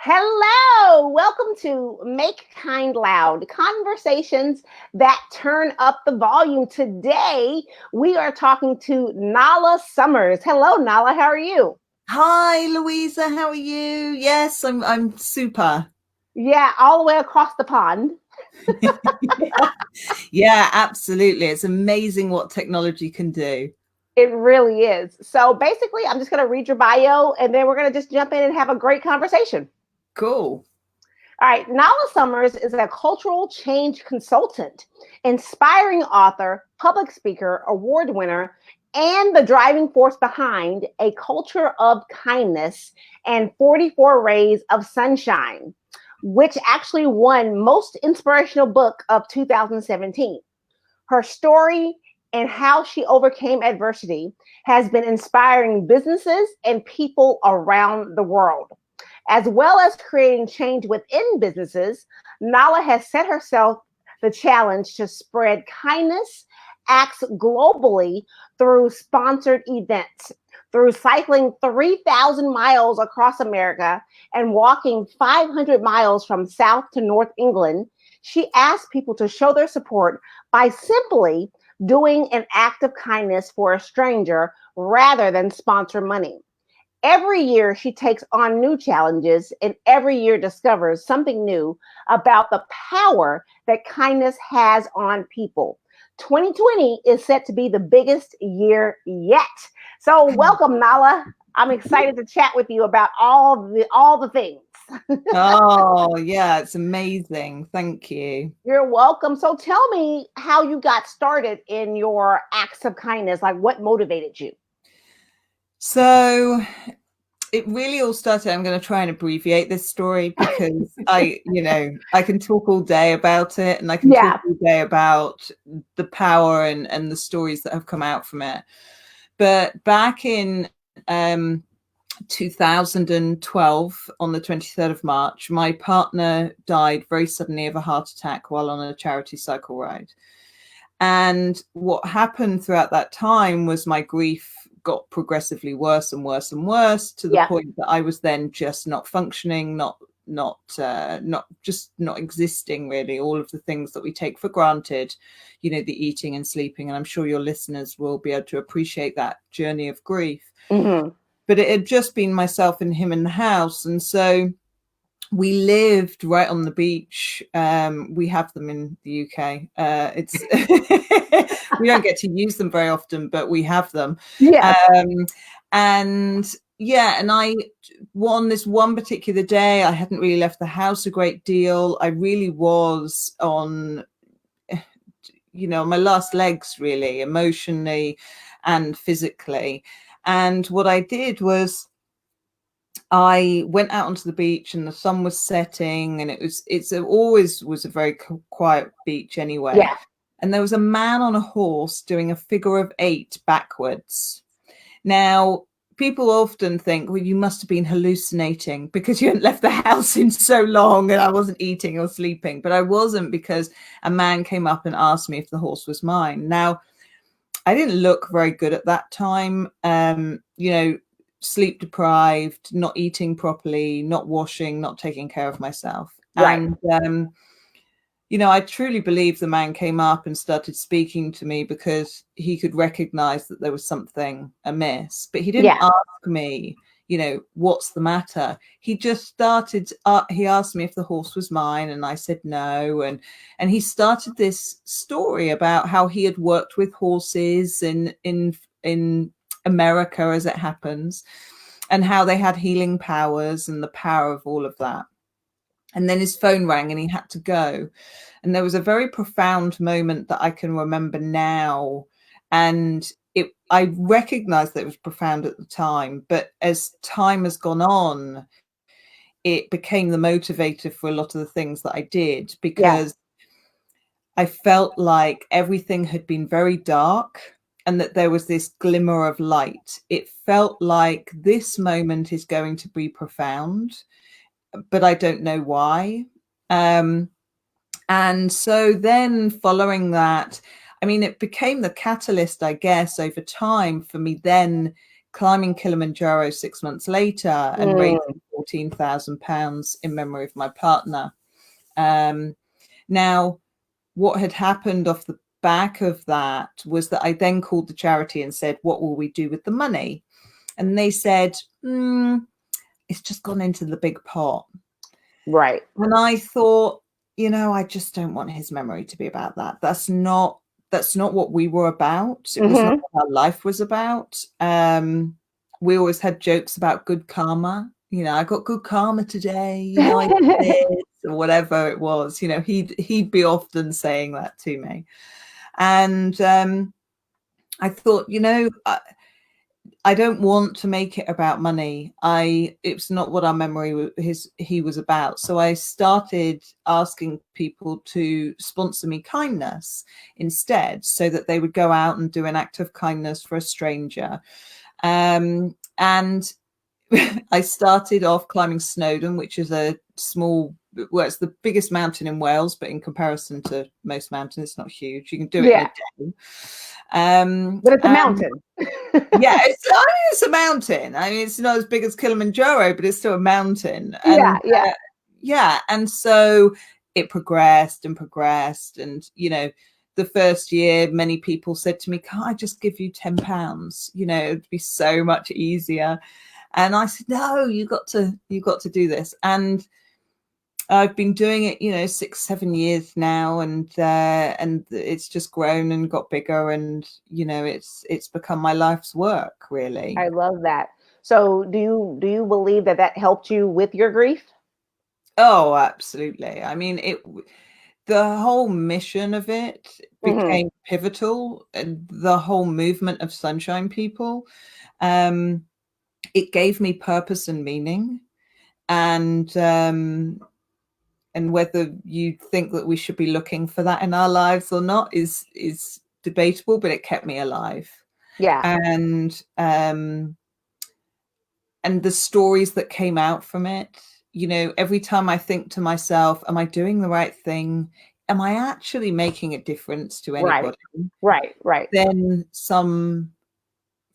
Hello, welcome to Make Kind Loud, conversations that turn up the volume. Today, we are talking to Nahla Summers. Hello, Nahla, how are you? Hi, Louisa. How are you? Yes, I'm super. Yeah, all the way across the pond. Yeah, absolutely. It's amazing what technology can do. It really is. So basically, I'm just going to read your bio and then we're going to just jump in and have a great conversation. Cool. All right, Nahla Summers is a cultural change consultant, inspiring author, public speaker, award winner, and the driving force behind A Culture of Kindness and 44 Rays of Sunshine, which actually won Most Inspirational Book of 2017. Her story and how she overcame adversity has been inspiring businesses and people around the world. As well as creating change within businesses, Nahla has set herself the challenge to spread kindness acts globally through sponsored events. Through cycling 3,000 miles across America and walking 500 miles from South to North England, she asked people to show their support by simply doing an act of kindness for a stranger rather than sponsor money. Every year, she takes on new challenges and every year discovers something new about the power that kindness has on people. 2020 is set to be the biggest year yet. So, welcome, Nahla. I'm excited to chat with you about all the things. Oh, yeah, it's amazing. Thank you. You're welcome. So, tell me how you got started in your acts of kindness. Like, what motivated you? So it really all started. I'm going to try and abbreviate this story because I can talk all day about it, and I can talk Yeah. all day about the power and the stories that have come out from it. But back in 2012, on the 23rd of March, my partner died very suddenly of a heart attack while on a charity cycle ride. And what happened throughout that time was my grief got progressively worse and worse and worse, to the Yeah. point that I was then just not functioning, not existing, really. All of the things that we take for granted, the eating and sleeping. And I'm sure your listeners will be able to appreciate that journey of grief. Mm-hmm. But it had just been myself and him in the house. And so we lived right on the beach. We have them in the UK. It's we don't get to use them very often, but we have them. Yes. And yeah, and I on this one particular day, I hadn't really left the house a great deal. I really was on my last legs, really, emotionally and physically. And what I did was I went out onto the beach and the sun was setting, and always was a very quiet beach anyway. Yeah. And there was a man on a horse doing a figure of 8 backwards. Now, people often think, well, you must have been hallucinating because you hadn't left the house in so long and I wasn't eating or sleeping. But I wasn't, because a man came up and asked me if the horse was mine. Now, I didn't look very good at that time. Sleep deprived, not eating properly, not washing, not taking care of myself. Right. And, I truly believe the man came up and started speaking to me because he could recognize that there was something amiss. But he didn't Yeah. ask me, what's the matter? He just started, he asked me if the horse was mine, and I said no. And he started this story about how he had worked with horses in America, as it happens, and how they had healing powers and the power of all of that. And then his phone rang and he had to go. And there was a very profound moment that I can remember now. And I recognized that it was profound at the time, but as time has gone on, it became the motivator for a lot of the things that I did, Yeah. because I felt like everything had been very dark and that there was this glimmer of light. It felt like this moment is going to be profound, but I don't know why. And so then following that, I mean, it became the catalyst, I guess, over time for me then climbing Kilimanjaro 6 months later and raising Mm. £14,000 in memory of my partner. Now, what had happened off the back of that was that I then called the charity and said, what will we do with the money? And they said, it's just gone into the big pot. Right. And I thought, I just don't want his memory to be about that. That's not what we were about. It was not what our life was about. We always had jokes about good karma. I got good karma today, I did this, or whatever it was. He'd be often saying that to me. And I thought, I don't want to make it about money. It's not what our memory he was about. So I started asking people to sponsor me kindness instead, so that they would go out and do an act of kindness for a stranger. And I started off climbing Snowdon, which is it's the biggest mountain in Wales, but in comparison to most mountains, it's not huge. You can do it in a day. But it's a mountain. Yeah, it's a mountain. I mean, it's not as big as Kilimanjaro, but it's still a mountain. And and so it progressed and progressed. And the first year, many people said to me, "Can't I just give you £10? It'd be so much easier." And I said, "No, you got to do this." And I've been doing it, 6-7 years now, and it's just grown and got bigger, and it's become my life's work, really. I love that. So do you believe that helped you with your grief? Oh, absolutely. I mean, the whole mission of it became pivotal, and the whole movement of Sunshine People, it gave me purpose and meaning, and whether you think that we should be looking for that in our lives or not is debatable, but it kept me alive. Yeah. And the stories that came out from it, every time I think to myself, am I doing the right thing? Am I actually making a difference to anybody? Right. Then some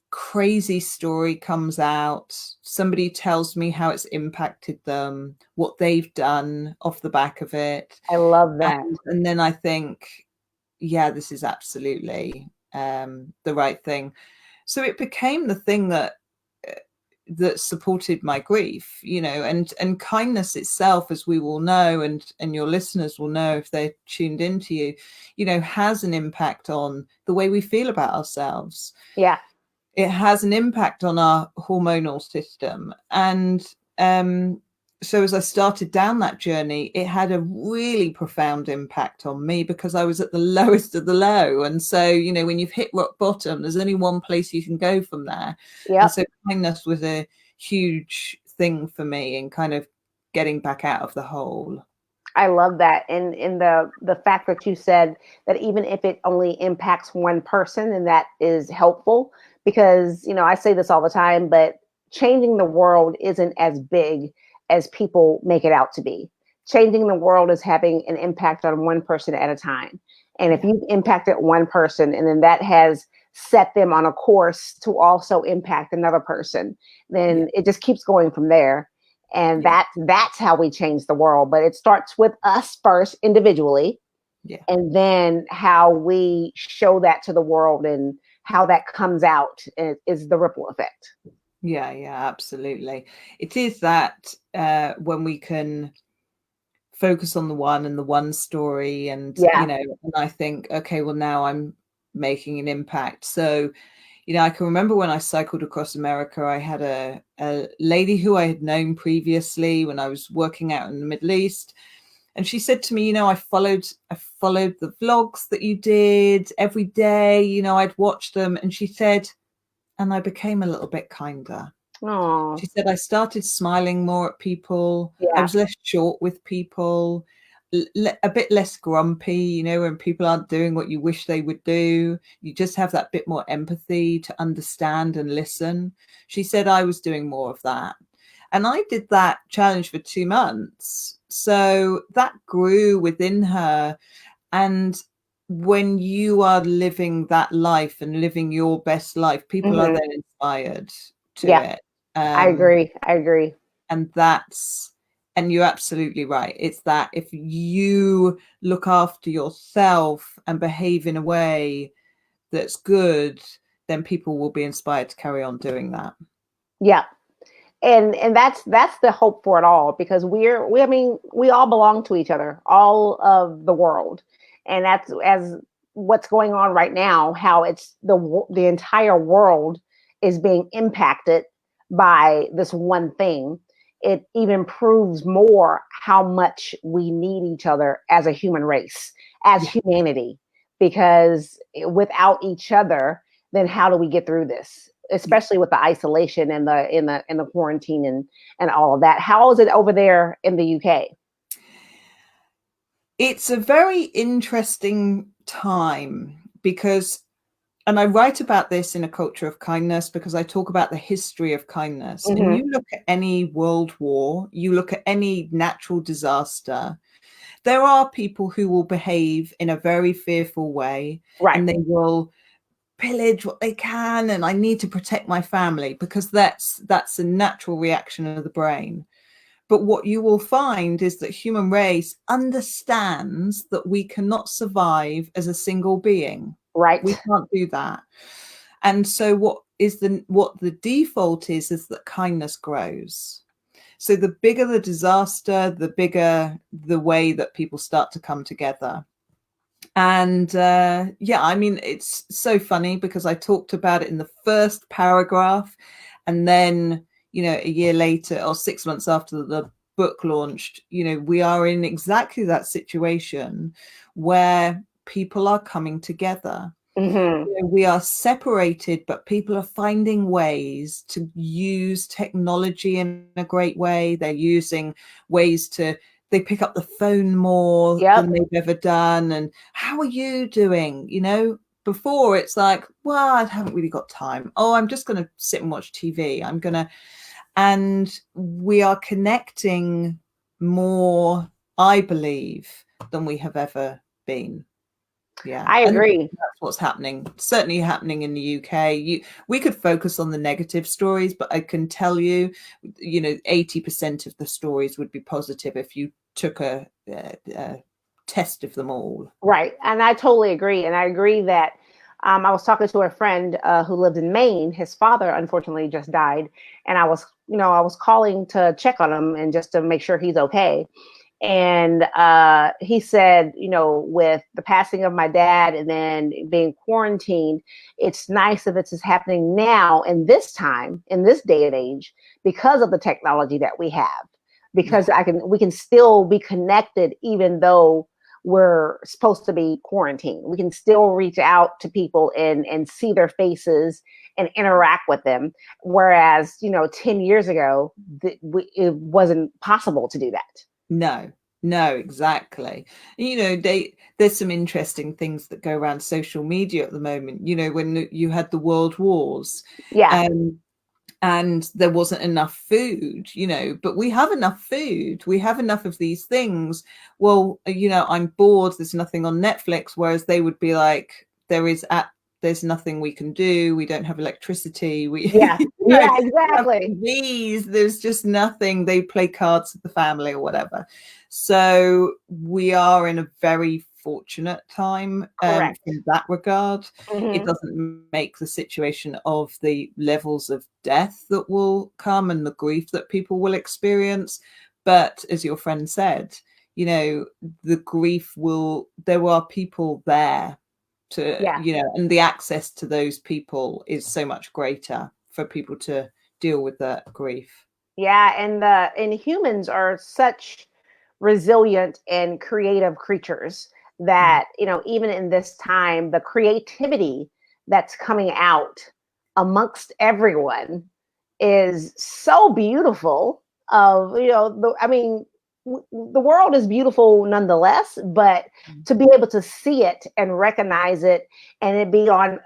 crazy story comes out, somebody tells me how it's impacted them, what they've done off the back of it. I love that. And then I think, yeah, this is absolutely the right thing. So it became the thing that supported my grief, and kindness itself, as we will know, and your listeners will know if they're tuned into you, has an impact on the way we feel about ourselves. Yeah. It has an impact on our hormonal system. And so as I started down that journey, it had a really profound impact on me, because I was at the lowest of the low. And so, when you've hit rock bottom, there's only one place you can go from there. Yep. And so kindness was a huge thing for me in kind of getting back out of the hole. I love that. And the fact that you said that even if it only impacts one person, and that is helpful, because, I say this all the time, but changing the world isn't as big as people make it out to be. Changing the world is having an impact on one person at a time. And if you've impacted one person, and then that has set them on a course to also impact another person, then it just keeps going from there. And that's how we change the world. But it starts with us first individually. Yeah. And then how we show that to the world, and how that comes out is the ripple effect. Yeah, absolutely. It is that when we can focus on the one and the one story, and and I think, okay, well, now I'm making an impact. So I can remember when I cycled across America, I had a lady who I had known previously when I was working out in the Middle East. And she said to me, I followed the vlogs that you did every day. I'd watch them. And she said, and I became a little bit kinder. Aww. She said, I started smiling more at people. Yeah. I was less short with people, a bit less grumpy, when people aren't doing what you wish they would do. You just have that bit more empathy to understand and listen. She said I was doing more of that. And I did that challenge for 2 months. So that grew within her. And when you are living that life and living your best life, people are then inspired to it. I agree. And you're absolutely right. It's that if you look after yourself and behave in a way that's good, then people will be inspired to carry on doing that. Yeah. And that's the hope for it all, because I mean, we all belong to each other, all of the world. And that's, as what's going on right now, how it's the entire world is being impacted by this one thing. It even proves more how much we need each other as a human race, as humanity, because without each other, then how do we get through this? Especially with the isolation and the quarantine and all of that. How is it over there in the UK? It's a very interesting time because, and I write about this in A Culture of Kindness, because I talk about the history of kindness. And you look at any world war, you look at any natural disaster, there are people who will behave in a very fearful way, Right. and they will pillage what they can, and I need to protect my family, because that's a natural reaction of the brain. But what you will find is that human race understands that we cannot survive as a single being. Right. We can't do that. And so what the default is that kindness grows. So the bigger the disaster, the bigger the way that people start to come together. And yeah, I mean, it's so funny because I talked about it in the first paragraph, and then, you know, a year later or 6 months after the book launched, you know, we are in exactly that situation where people are coming together. Mm-hmm. You know, we are separated, but people are finding ways to use technology in a great way. They're using ways they pick up the phone more than they've ever done. And how are you doing? You know, before it's like, well, I haven't really got time. Oh, I'm just going to sit and watch TV. And we are connecting more, I believe, than we have ever been. Yeah, I agree. And that's what's happening. Certainly happening in the UK. We could focus on the negative stories, but I can tell you, you know, 80% of the stories would be positive if you took a test of them all. Right. And I totally agree. And I agree that I was talking to a friend who lived in Maine. His father, unfortunately, just died. And I was calling to check on him and just to make sure he's okay. And he said, you know, with the passing of my dad and then being quarantined, it's nice if it's happening now in this time, in this day and age, because of the technology that we have. Because we can still be connected even though we're supposed to be quarantined. We can still reach out to people and see their faces and interact with them. Whereas, you know, 10 years ago, it wasn't possible to do that. No, exactly. You know, there's some interesting things that go around social media at the moment. You know, when you had the world wars, Yeah. And there wasn't enough food, you know, but we have enough food. We have enough of these things. Well, you know, I'm bored. There's nothing on Netflix. Whereas they would be like, there's nothing we can do. We don't have electricity. Yeah, you know, yeah, exactly. there's just nothing. They play cards with the family or whatever. So we are in a very fortunate time in that regard. It doesn't make the situation of the levels of death that will come and the grief that people will experience. But as your friend said, you know, there are people there to, you know, and the access to those people is so much greater for people to deal with that grief. Yeah, and humans are such resilient and creative creatures that, you know, even in this time, the creativity that's coming out amongst everyone is so beautiful. You know, I mean, the world is beautiful nonetheless, but to be able to see it and recognize it and it be on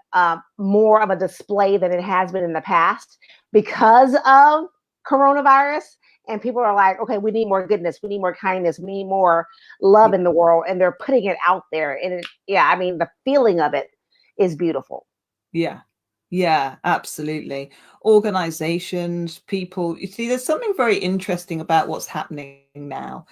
more of a display than it has been in the past because of coronavirus, and people are like, okay, we need more goodness, we need more kindness, we need more love in the world, and they're putting it out there. And I mean, the feeling of it is beautiful. Yeah, Yeah, absolutely. Organizations, people, you see, there's something very interesting about what's happening now.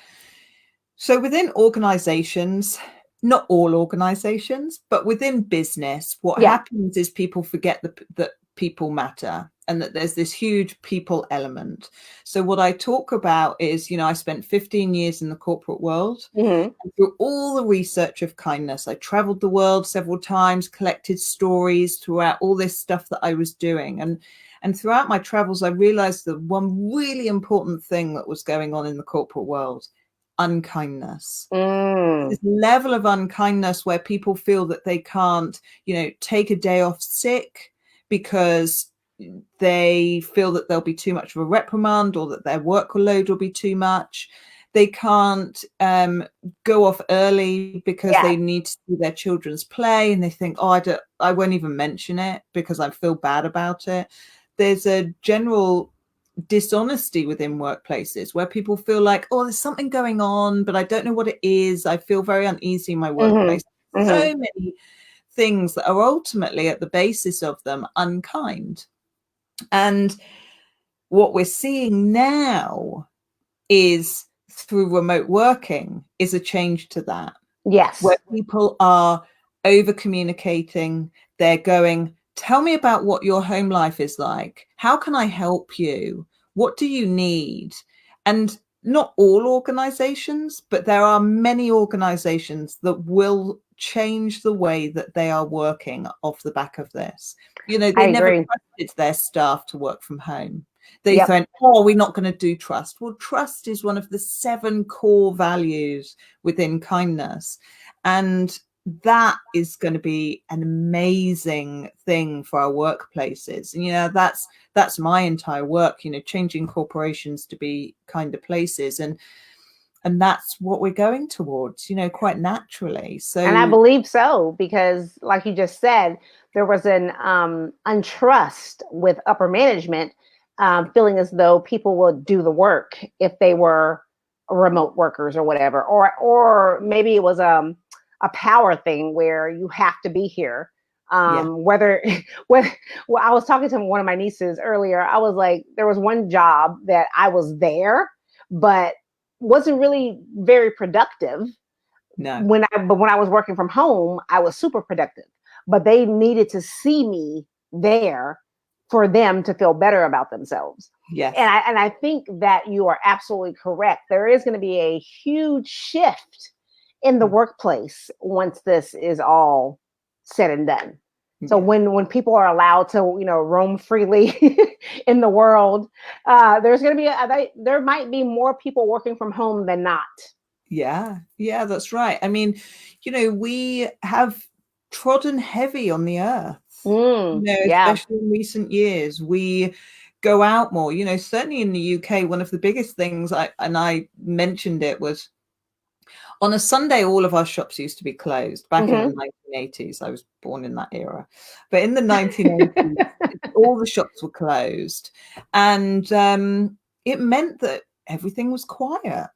So within organizations, not all organizations, but within business, what Yeah. happens is people forget that people matter and that there's this huge people element. So what I talk about is, I spent 15 years in the corporate world. Hmm. And through all the research of kindness, I traveled the world several times, collected stories throughout all this stuff that I was doing. And throughout my travels, I realized that one really important thing that was going on in the corporate world, unkindness. Mm. This level of unkindness where people feel that they can't, take a day off sick because they feel that there'll be too much of a reprimand or that their workload will be too much. They can't go off early because Yeah. they need to see their children's play, and they think, oh, I won't even mention it because I feel bad about it. There's a general dishonesty within workplaces where people feel like, oh, there's something going on, but I don't know what it is. I feel very uneasy in my Hmm. workplace. Hmm. So many things that are ultimately at the basis of them unkind. And what we're seeing now is through remote working is a change to that, where Yes. people are over communicating. They're going, tell me about what your home life is like. How can I help you? What do you need? And not all organizations, but there are many organizations that will change the way that they are working off the back of this. I They never agree. trusted their staff to work from home. They Yep. thought, oh, we're not going to do trust. Well, trust is one of the 7 core values within kindness. And that is going to be an amazing thing for our workplaces. And that's my entire work, changing corporations to be kinder places. And that's what we're going towards, quite naturally. And I So believe so, because like you just said, there was an untrust with upper management, feeling as though people would do the work if they were remote workers or whatever, or maybe it was a power thing where you have to be here. yeah, Whether when well, I was talking to one of my nieces earlier, I was like, there was one job that I was there, but wasn't really very productive no, when I was working from home, I was super productive. But they needed to see me there for them to feel better about themselves. And yes, I think that you are absolutely correct. There is going to be a huge shift in the workplace once this is all said and done. So yeah. when people are allowed to roam freely in the world, there's going to be there might be more people working from home than not. Yeah, that's right. I mean, we have trodden heavy on the earth, Yeah. especially in recent years. We go out more, certainly in the UK, one of the biggest things I mentioned it was on a Sunday, all of our shops used to be closed back in the Hmm. 1980s. I was born in that era. But in the 1980s, all the shops were closed. And it meant that everything was quiet.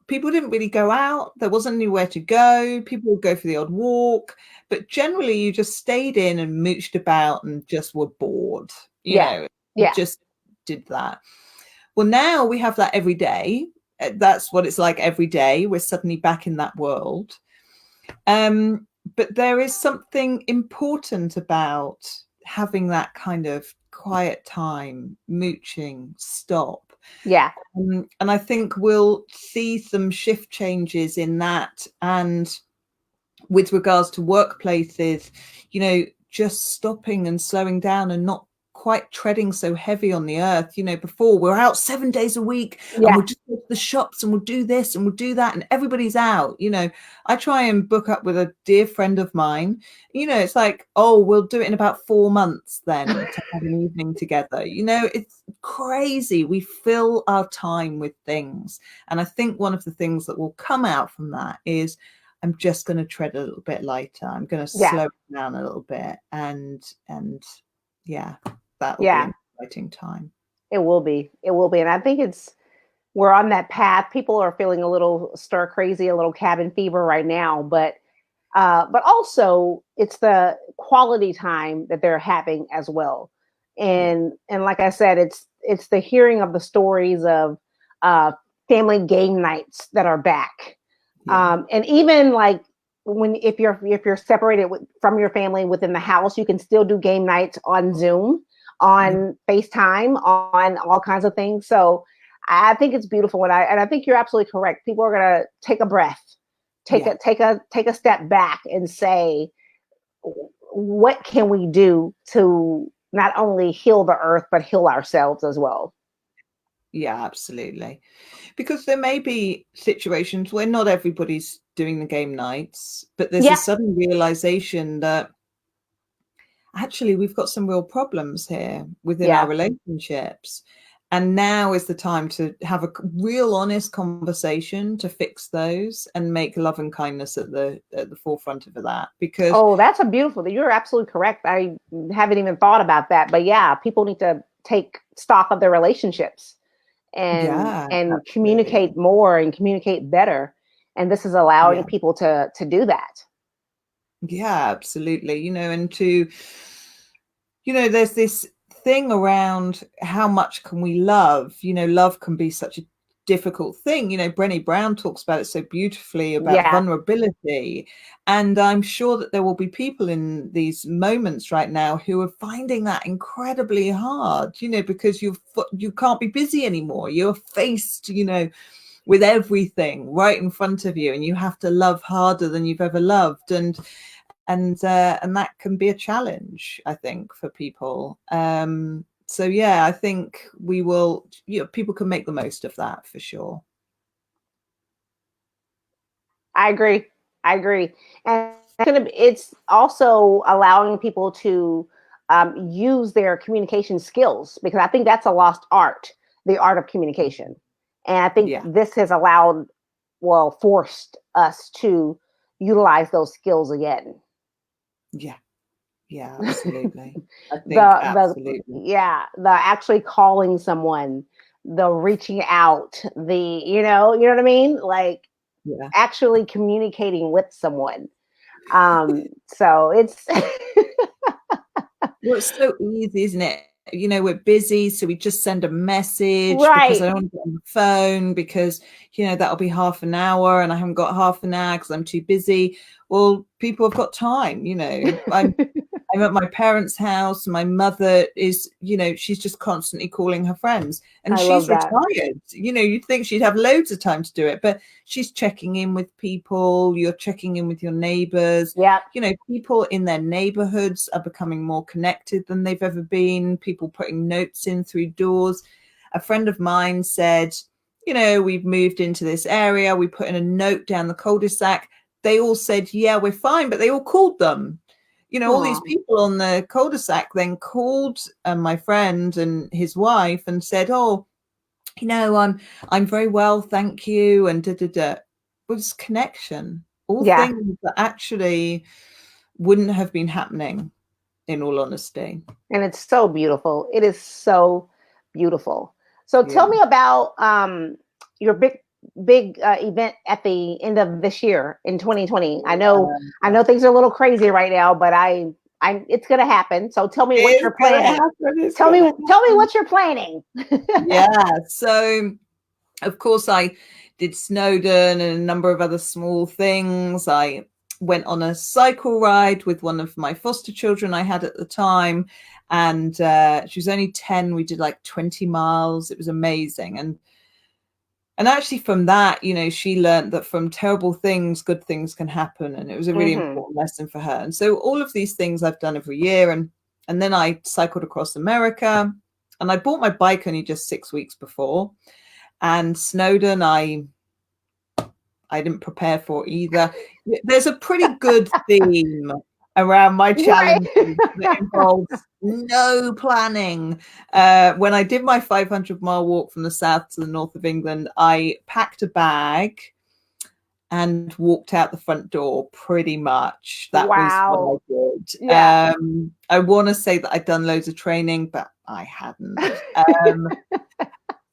People didn't really go out. There wasn't anywhere to go. People would go for the odd walk, but generally you just stayed in and mooched about and just were bored, Yeah. Yeah. just did that. Well, now we have that every day. That's what it's like every day. We're suddenly back in that world. But there is something important about having that kind of quiet time, mooching, stop. Yeah. And I think we'll see some shift changes in that. And with regards to workplaces, just stopping and slowing down and not quite treading so heavy on the earth. Before we're out 7 days a week and Yeah. we'll just go to the shops and we'll do this and we'll do that and everybody's out. I try and book up with a dear friend of mine. It's like, oh, we'll do it in about 4 months then to have an evening together. It's crazy. We fill our time with things. And I think one of the things that will come out from that is I'm just going to tread a little bit lighter. I'm going to Yeah. slow down a little bit, and yeah, that will be Yeah. an exciting time. It will be. It will be. And I think we're on that path. People are feeling a little stir crazy, a little cabin fever right now, but But also it's the quality time that they're having as well. Yeah. And like I said, it's the hearing of the stories of uh, family game nights that are back. Yeah. And even like when if you're separated from your family within the house, you can still do game nights on Zoom, Yeah. on FaceTime, on all kinds of things. So I think it's beautiful, and I think you're absolutely correct. People are gonna take a breath, Yeah. take a step back, and say, what can we do to not only heal the earth but heal ourselves as well? Yeah, absolutely. Because there may be situations where not everybody's doing the game nights, but there's a Yeah, sudden realization that actually we've got some real problems here within our yeah. relationships. And now is the time to have a real honest conversation to fix those and make love and kindness at the forefront of that. Because Oh, that's a beautiful. You're absolutely correct. I haven't even thought about that, but yeah, people need to take stock of their relationships yeah, and absolutely. communicate more and communicate better. And this is allowing Yeah. people to do that. Yeah, absolutely. And there's this thing around how much can we love? Love can be such a difficult thing. Brené Brown talks about it so beautifully about Yeah. vulnerability. And I'm sure that there will be people in these moments right now who are finding that incredibly hard, because you can't be busy anymore. You're faced, with everything right in front of you, and you have to love harder than you've ever loved. And that can be a challenge, I think, for people. So yeah, I think we will, people can make the most of that for sure. I agree. I agree. And it's also allowing people to use their communication skills, because I think that's a lost art, the art of communication. And I think Yeah, this has allowed, well, forced us to utilize those skills again. yeah, yeah, absolutely. I think The absolutely. yeah, the actually calling someone, the reaching out, the you know what I mean? Like Yeah. actually communicating with someone. So it's Well, it's so easy, isn't it? We're busy, so we just send a message because I right. don't want to get on the phone because, that'll be half an hour and I haven't got half an hour because I'm too busy. Well, people have got time. I'm at my parents' house. My mother is, she's just constantly calling her friends, and I she's love that. retired. You'd think she'd have loads of time to do it, but she's checking in with people. You're checking in with your neighbors. Yeah. People in their neighborhoods are becoming more connected than they've ever been. People putting notes in through doors. A friend of mine said, we've moved into this area. We put in a note down the cul-de-sac. They all said, yeah, we're fine, but they all called them. All these Aw. people on the cul-de-sac then called my friend and his wife and said, "Oh, I'm very well, thank you." And was connection, all Yeah. things that actually wouldn't have been happening, in all honesty. And it's so beautiful. It is so beautiful. So tell Yeah. me about your big event at the end of this year in 2020. I know things are a little crazy right now, but I it's going to happen. So tell me what It's you're gonna planning. happen. It's Tell me gonna tell me happen. what you're planning. Yeah. So of course I did Snowdon and a number of other small things. I went on a cycle ride with one of my foster children I had at the time, and she was only 10. We did like 20 miles. It was amazing. And actually from that, she learned that from terrible things, good things can happen. And it was a really Hmm. important lesson for her. And so all of these things I've done every year. And then I cycled across America, and I bought my bike only just 6 weeks before. And Snowdon, I didn't prepare for either. There's a pretty good theme around my Right. challenges that involves no planning. When I did my 500-mile walk from the south to the north of England, I packed a bag and walked out the front door pretty much. That was what Wow. I did. Yeah. I want to say that I'd done loads of training, but I hadn't.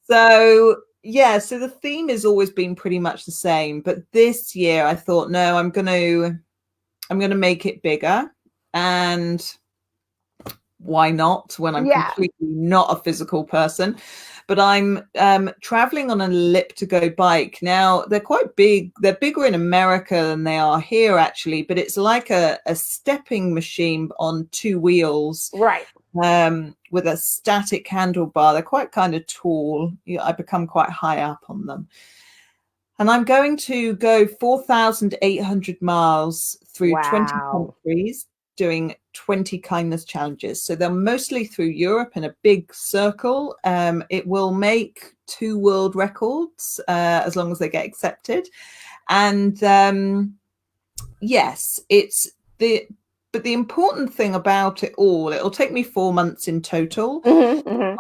So yeah, so the theme has always been pretty much the same, but this year I thought, no, I'm going to I'm going to make it bigger. And why not, when I'm Yeah. completely not a physical person? But I'm traveling on an elliptical bike. Now, they're quite big. They're bigger in America than they are here, actually. But it's like a stepping machine on two wheels, Right. with a static handlebar. They're quite kind of tall. I become quite high up on them. And I'm going to go 4,800 miles through 20 Wow. countries, doing 20 kindness challenges. So they're mostly through Europe in a big circle. It will make 2 world records, as long as they get accepted. And yes, but the important thing about it all, it'll take me 4 months in total. Mm-hmm.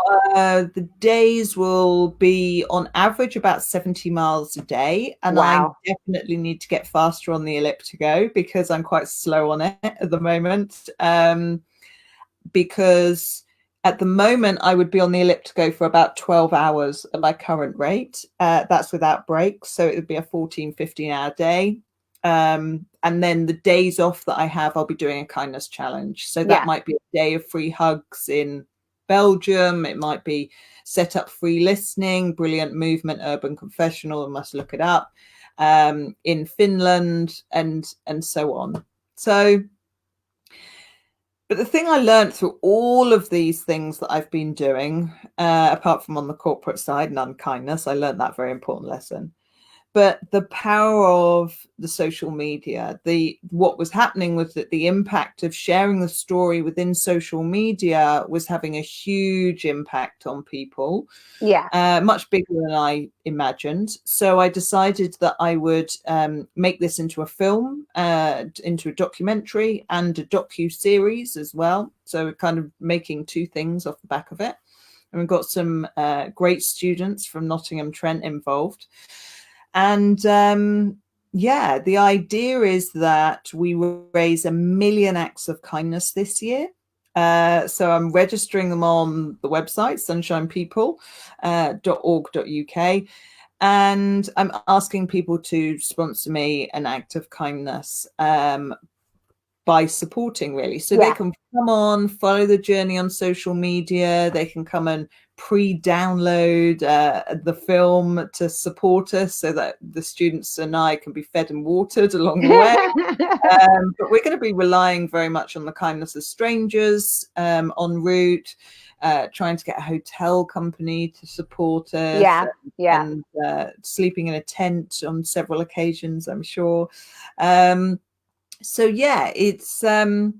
The days will be on average about 70 miles a day. And I Wow. definitely need to get faster on the elliptical because I'm quite slow on it at the moment. Because at the moment I would be on the elliptical for about 12 hours at my current rate. That's without breaks. So it would be a 14, 15-hour day. And then the days off that I have, I'll be doing a kindness challenge. So that Yeah. might be a day of free hugs in Belgium. It might be set up free listening, brilliant movement, urban confessional, and must look it up, in Finland, and so on. So, but the thing I learned through all of these things that I've been doing, apart from on the corporate side and unkindness, I learned that very important lesson. But the power of the social media, what was happening was that the impact of sharing the story within social media was having a huge impact on people, Yeah. much bigger than I imagined. So I decided that I would make this into a film, into a documentary, and a docu-series as well. So we're kind of making 2 things off the back of it. And we've got some great students from Nottingham Trent involved. And yeah, the idea is that we raise 1 million acts of kindness this year. So I'm registering them on the website, sunshinepeople.org.uk. And I'm asking people to sponsor me an act of kindness, by supporting, really. So they Yeah. can come on, follow the journey on social media. They can come and pre-download the film to support us so that the students and I can be fed and watered along the way. But we're going to be relying very much on the kindness of strangers en route, trying to get a hotel company to support us, Yeah. Yeah. and sleeping in a tent on several occasions, I'm sure. So yeah, it's the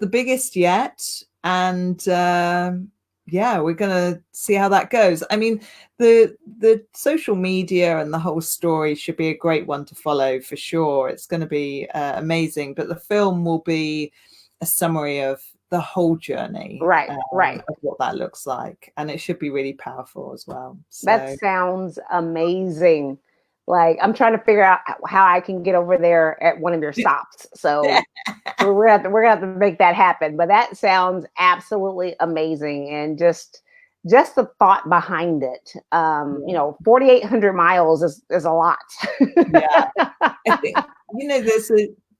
biggest yet, and yeah, we're gonna see how that goes. I mean, the social media and the whole story should be a great one to follow for sure. It's going to be amazing, but the film will be a summary of the whole journey, Right. Right. of what that looks like, and it should be really powerful as well. That So sounds amazing. Like, I'm trying to figure out how I can get over there at one of your stops. So we're gonna have to make that happen. But that sounds absolutely amazing, and just the thought behind it. yeah, 4,800 miles is a lot. yeah. I think,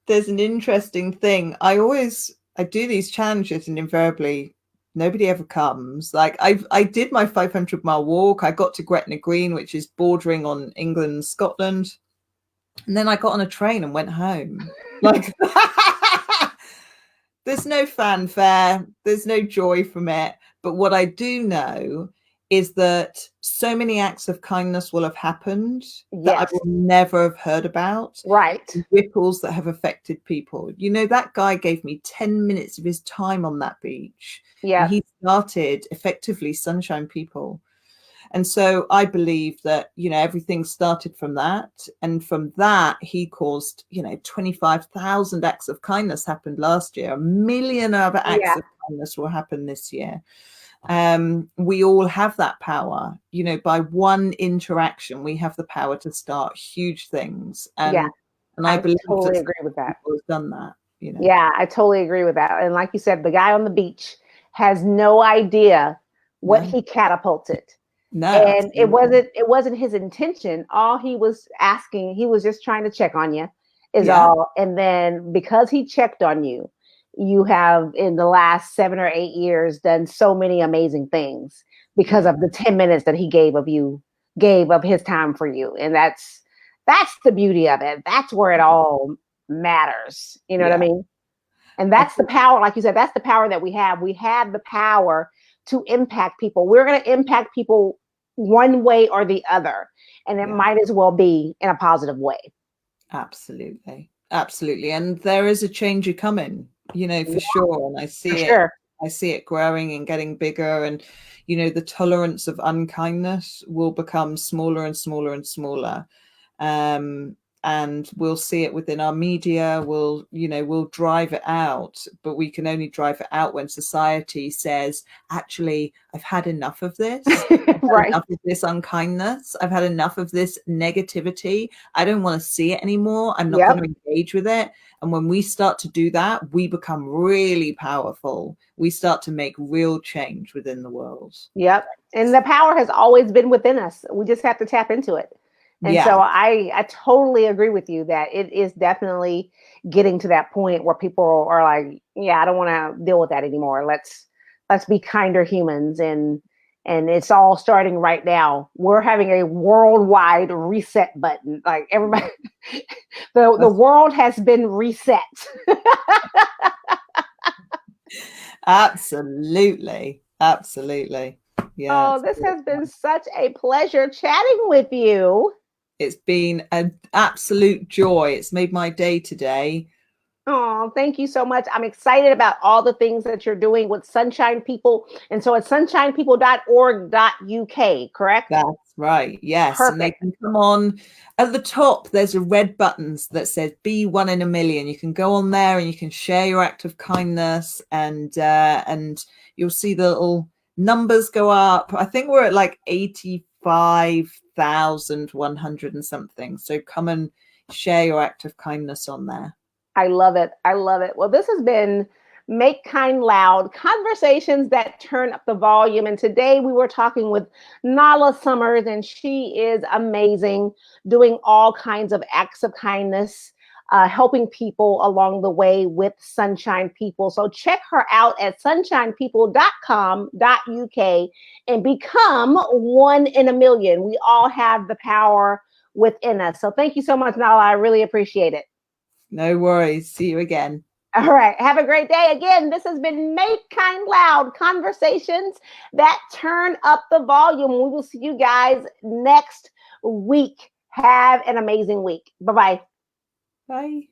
there's an interesting thing. I do these challenges and invariably nobody ever comes. Like I did my 500-mile walk. I got to Gretna Green, which is bordering on England and Scotland, and then I got on a train and went home. Like there's no fanfare, there's no joy from it. But what I do know is that so many acts of kindness will have happened that I Yes. will never have heard about. Right. Ripples that have affected people. That guy gave me 10 minutes of his time on that beach, and Yep. he started effectively Sunshine People. And so I believe that, everything started from that. And from that, he caused, 25,000 acts of kindness happened last year. 1 million other acts Yeah. of kindness will happen this year. We all have that power. By one interaction, we have the power to start huge things. Yeah. And I I believe that totally some agree with that. people have done that. Yeah, I totally agree with that. And like you said, the guy on the beach has no idea what No, he catapulted. no, And it absolutely. wasn't it wasn't his intention. All he was asking, he was just trying to check on you. is Yeah. all. And then because he checked on you, you have in the last 7 or 8 years done so many amazing things because Yeah. of the 10 minutes that he gave of his time for you. And that's the beauty of it. That's where it all matters. You know what I Yeah. mean? And I that's the think, power, like you said, that's the power that we have. We have the power to impact people. We're going to impact people one way or the other. And it yeah, might as well be in a positive way. absolutely. Absolutely. And there is a change coming, for sure. And For sure. I see it growing and getting bigger. And, the tolerance of unkindness will become smaller and smaller and smaller. Um, and we'll see it within our media. We'll drive it out, but we can only drive it out when society says, actually, I've had enough of this. I've had Right. enough of this unkindness. I've had enough of this negativity. I don't want to see it anymore. I'm not going Yep. to engage with it. And when we start to do that, we become really powerful. We start to make real change within the world. Yep. And the power has always been within us. We just have to tap into it. And Yeah. so I totally agree with you that it is definitely getting to that point where people are like, yeah, I don't want to deal with that anymore. Let's be kinder humans, and it's all starting right now. We're having a worldwide reset button. Like everybody the world has been reset. Absolutely. Absolutely. Yeah. Oh, this has been such a pleasure chatting with you. It's been an absolute joy. It's made my day today. Oh, thank you so much. I'm excited about all the things that you're doing with Sunshine People. And so it's sunshinepeople.org.uk, correct? That's right. Yes. And they Perfect. can come on at the top. There's a red buttons that says be one in a million. You can go on there and you can share your act of kindness, and you'll see the little numbers go up. I think we're at like 85,100 and something. So come and share your act of kindness on there. I love it. I love it. Well, this has been Make Kind Loud, conversations that turn up the volume. And today we were talking with Nahla Summers, and she is amazing, doing all kinds of acts of kindness, helping people along the way with Sunshine People. So check her out at sunshinepeople.com.uk and become one in a million. We all have the power within us. So thank you so much, Nahla. I really appreciate it. No worries. See you again. All right. Have a great day. Again, this has been Make Kind Loud, conversations that turn up the volume. We will see you guys next week. Have an amazing week. Bye-bye. Bye.